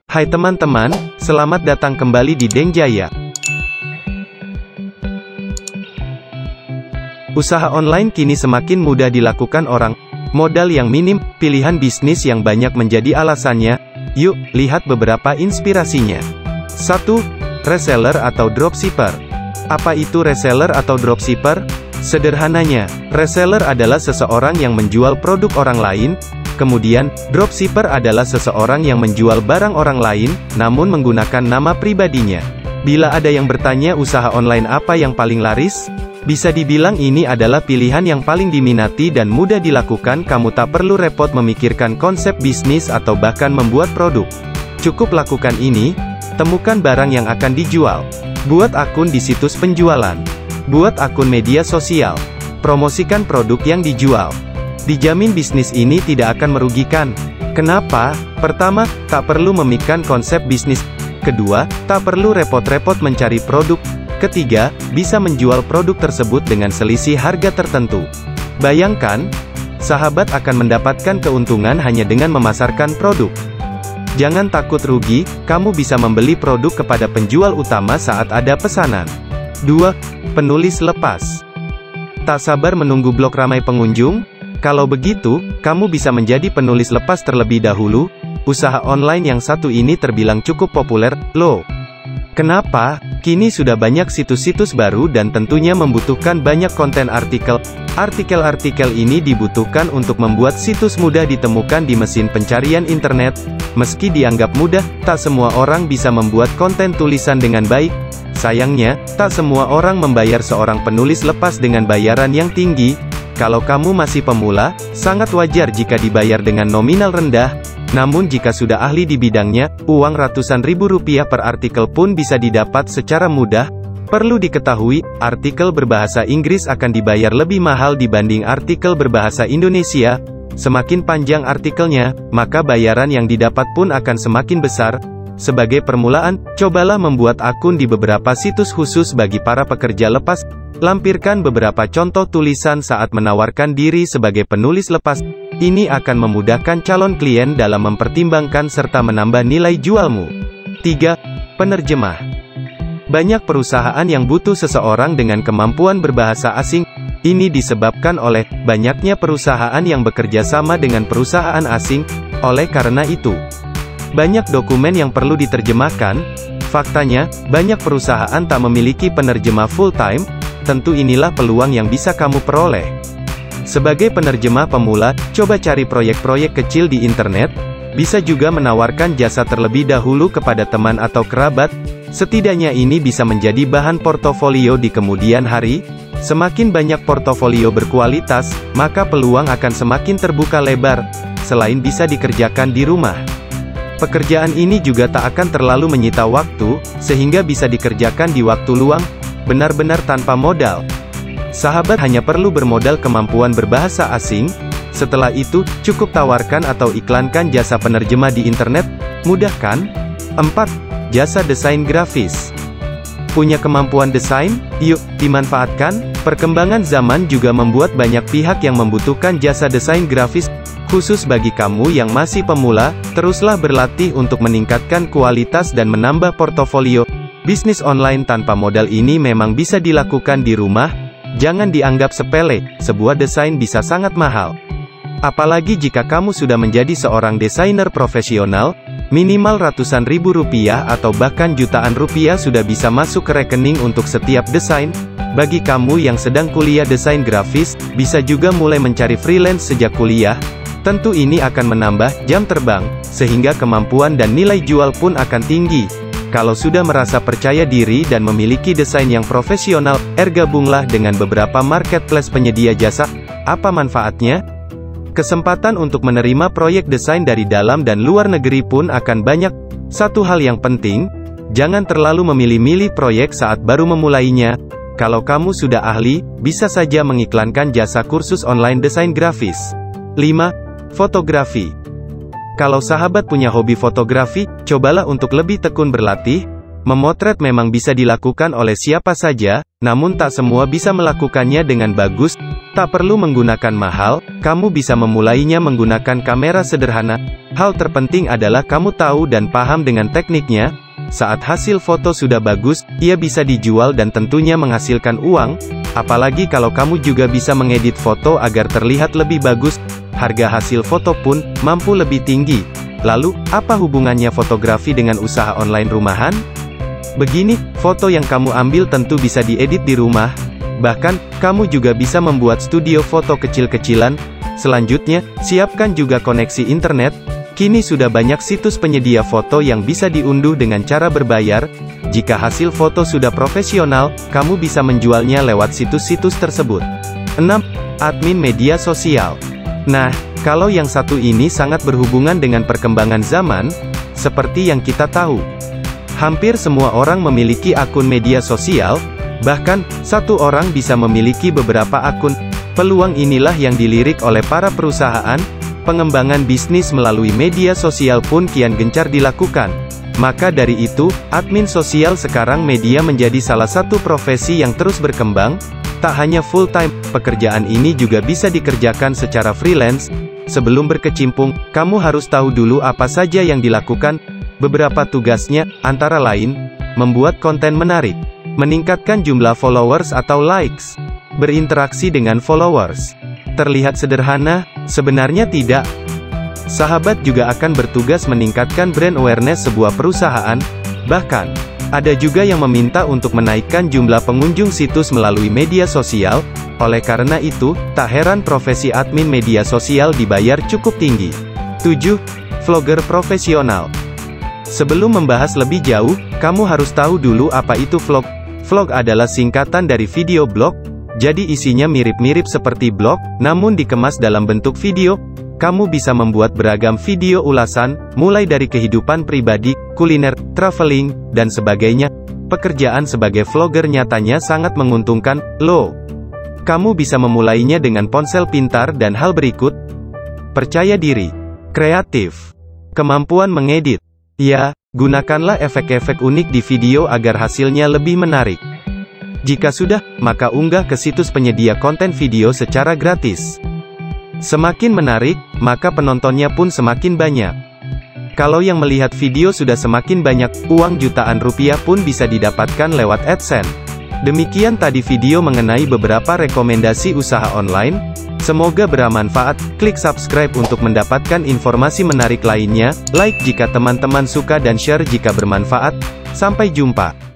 Hai teman-teman, selamat datang kembali di Deng Jaya. Usaha online kini semakin mudah dilakukan orang. Modal yang minim, pilihan bisnis yang banyak menjadi alasannya. Yuk, lihat beberapa inspirasinya. 1. Reseller atau dropshipper. Apa itu reseller atau dropshipper? Sederhananya, reseller adalah seseorang yang menjual produk orang lain. Kemudian, dropshipper adalah seseorang yang menjual barang orang lain, namun menggunakan nama pribadinya. Bila ada yang bertanya usaha online apa yang paling laris? Bisa dibilang ini adalah pilihan yang paling diminati dan mudah dilakukan. Kamu tak perlu repot memikirkan konsep bisnis atau bahkan membuat produk. Cukup lakukan ini, temukan barang yang akan dijual. Buat akun di situs penjualan. Buat akun media sosial. Promosikan produk yang dijual. Dijamin bisnis ini tidak akan merugikan. Kenapa? Pertama, tak perlu memikirkan konsep bisnis. Kedua, tak perlu repot-repot mencari produk. Ketiga, bisa menjual produk tersebut dengan selisih harga tertentu. Bayangkan, sahabat akan mendapatkan keuntungan hanya dengan memasarkan produk. Jangan takut rugi, kamu bisa membeli produk kepada penjual utama saat ada pesanan. 2. Penulis lepas. Tak sabar menunggu blog ramai pengunjung? Kalau begitu, kamu bisa menjadi penulis lepas terlebih dahulu. Usaha online yang satu ini terbilang cukup populer, loh. Kenapa? Kini sudah banyak situs-situs baru dan tentunya membutuhkan banyak konten artikel. Artikel-artikel ini dibutuhkan untuk membuat situs mudah ditemukan di mesin pencarian internet. Meski dianggap mudah, tak semua orang bisa membuat konten tulisan dengan baik. Sayangnya, tak semua orang membayar seorang penulis lepas dengan bayaran yang tinggi. Kalau kamu masih pemula, sangat wajar jika dibayar dengan nominal rendah. Namun jika sudah ahli di bidangnya, uang ratusan ribu rupiah per artikel pun bisa didapat secara mudah. Perlu diketahui, artikel berbahasa Inggris akan dibayar lebih mahal dibanding artikel berbahasa Indonesia. Semakin panjang artikelnya, maka bayaran yang didapat pun akan semakin besar. Sebagai permulaan, cobalah membuat akun di beberapa situs khusus bagi para pekerja lepas. Lampirkan beberapa contoh tulisan saat menawarkan diri sebagai penulis lepas. Ini akan memudahkan calon klien dalam mempertimbangkan serta menambah nilai jualmu. 3. Penerjemah. Banyak perusahaan yang butuh seseorang dengan kemampuan berbahasa asing. Ini disebabkan oleh banyaknya perusahaan yang bekerja sama dengan perusahaan asing. Oleh karena itu, banyak dokumen yang perlu diterjemahkan. Faktanya, banyak perusahaan tak memiliki penerjemah full-time. Tentu inilah peluang yang bisa kamu peroleh. Sebagai penerjemah pemula, coba cari proyek-proyek kecil di internet. Bisa juga menawarkan jasa terlebih dahulu kepada teman atau kerabat. Setidaknya ini bisa menjadi bahan portofolio di kemudian hari. Semakin banyak portofolio berkualitas, maka peluang akan semakin terbuka lebar. Selain bisa dikerjakan di rumah, pekerjaan ini juga tak akan terlalu menyita waktu, sehingga bisa dikerjakan di waktu luang, benar-benar tanpa modal. Sahabat hanya perlu bermodal kemampuan berbahasa asing. Setelah itu, cukup tawarkan atau iklankan jasa penerjemah di internet. Mudah kan? 4. Jasa desain grafis. Punya kemampuan desain? Yuk, dimanfaatkan. Perkembangan zaman juga membuat banyak pihak yang membutuhkan jasa desain grafis. Khusus bagi kamu yang masih pemula, teruslah berlatih untuk meningkatkan kualitas dan menambah portofolio. Bisnis online tanpa modal ini memang bisa dilakukan di rumah. Jangan dianggap sepele, sebuah desain bisa sangat mahal. Apalagi jika kamu sudah menjadi seorang desainer profesional, minimal ratusan ribu rupiah atau bahkan jutaan rupiah sudah bisa masuk ke rekening untuk setiap desain. Bagi kamu yang sedang kuliah desain grafis, bisa juga mulai mencari freelance sejak kuliah. Tentu ini akan menambah jam terbang, sehingga kemampuan dan nilai jual pun akan tinggi. Kalau sudah merasa percaya diri dan memiliki desain yang profesional, gabunglah dengan beberapa marketplace penyedia jasa. Apa manfaatnya? Kesempatan untuk menerima proyek desain dari dalam dan luar negeri pun akan banyak. Satu hal yang penting, jangan terlalu memilih-milih proyek saat baru memulainya. Kalau kamu sudah ahli, bisa saja mengiklankan jasa kursus online desain grafis. 5. Fotografi. Kalau sahabat punya hobi fotografi, cobalah untuk lebih tekun berlatih. Memotret memang bisa dilakukan oleh siapa saja, namun tak semua bisa melakukannya dengan bagus. Tak perlu menggunakan mahal, kamu bisa memulainya menggunakan kamera sederhana. Hal terpenting adalah kamu tahu dan paham dengan tekniknya. Saat hasil foto sudah bagus, ia bisa dijual dan tentunya menghasilkan uang. Apalagi kalau kamu juga bisa mengedit foto agar terlihat lebih bagus, harga hasil foto pun mampu lebih tinggi. Lalu, apa hubungannya fotografi dengan usaha online rumahan? Begini, foto yang kamu ambil tentu bisa diedit di rumah. Bahkan, kamu juga bisa membuat studio foto kecil-kecilan. Selanjutnya, siapkan juga koneksi internet. Kini sudah banyak situs penyedia foto yang bisa diunduh dengan cara berbayar. Jika hasil foto sudah profesional, kamu bisa menjualnya lewat situs-situs tersebut. 6. Admin media sosial. Nah, kalau yang satu ini sangat berhubungan dengan perkembangan zaman, seperti yang kita tahu. Hampir semua orang memiliki akun media sosial, bahkan, satu orang bisa memiliki beberapa akun. Peluang inilah yang dilirik oleh para perusahaan. Pengembangan bisnis melalui media sosial pun kian gencar dilakukan. Maka dari itu, admin sosial sekarang media menjadi salah satu profesi yang terus berkembang. Tak hanya full-time, pekerjaan ini juga bisa dikerjakan secara freelance. Sebelum berkecimpung, kamu harus tahu dulu apa saja yang dilakukan. Beberapa tugasnya, antara lain, membuat konten menarik, meningkatkan jumlah followers atau likes, berinteraksi dengan followers. Terlihat sederhana, sebenarnya tidak. Sahabat juga akan bertugas meningkatkan brand awareness sebuah perusahaan. Bahkan, ada juga yang meminta untuk menaikkan jumlah pengunjung situs melalui media sosial. Oleh karena itu, tak heran profesi admin media sosial dibayar cukup tinggi. 7. Vlogger profesional. Sebelum membahas lebih jauh, kamu harus tahu dulu apa itu vlog. Vlog adalah singkatan dari video blog. Jadi isinya mirip-mirip seperti blog, namun dikemas dalam bentuk video. Kamu bisa membuat beragam video ulasan, mulai dari kehidupan pribadi, kuliner, traveling, dan sebagainya. Pekerjaan sebagai vlogger nyatanya sangat menguntungkan, loh. Kamu bisa memulainya dengan ponsel pintar dan hal berikut. Percaya diri, kreatif, kemampuan mengedit. Ya, gunakanlah efek-efek unik di video agar hasilnya lebih menarik. Jika sudah, maka unggah ke situs penyedia konten video secara gratis. Semakin menarik, maka penontonnya pun semakin banyak. Kalau yang melihat video sudah semakin banyak, uang jutaan rupiah pun bisa didapatkan lewat AdSense. Demikian tadi video mengenai beberapa rekomendasi usaha online. Semoga bermanfaat. Klik subscribe untuk mendapatkan informasi menarik lainnya. Like jika teman-teman suka dan share jika bermanfaat. Sampai jumpa.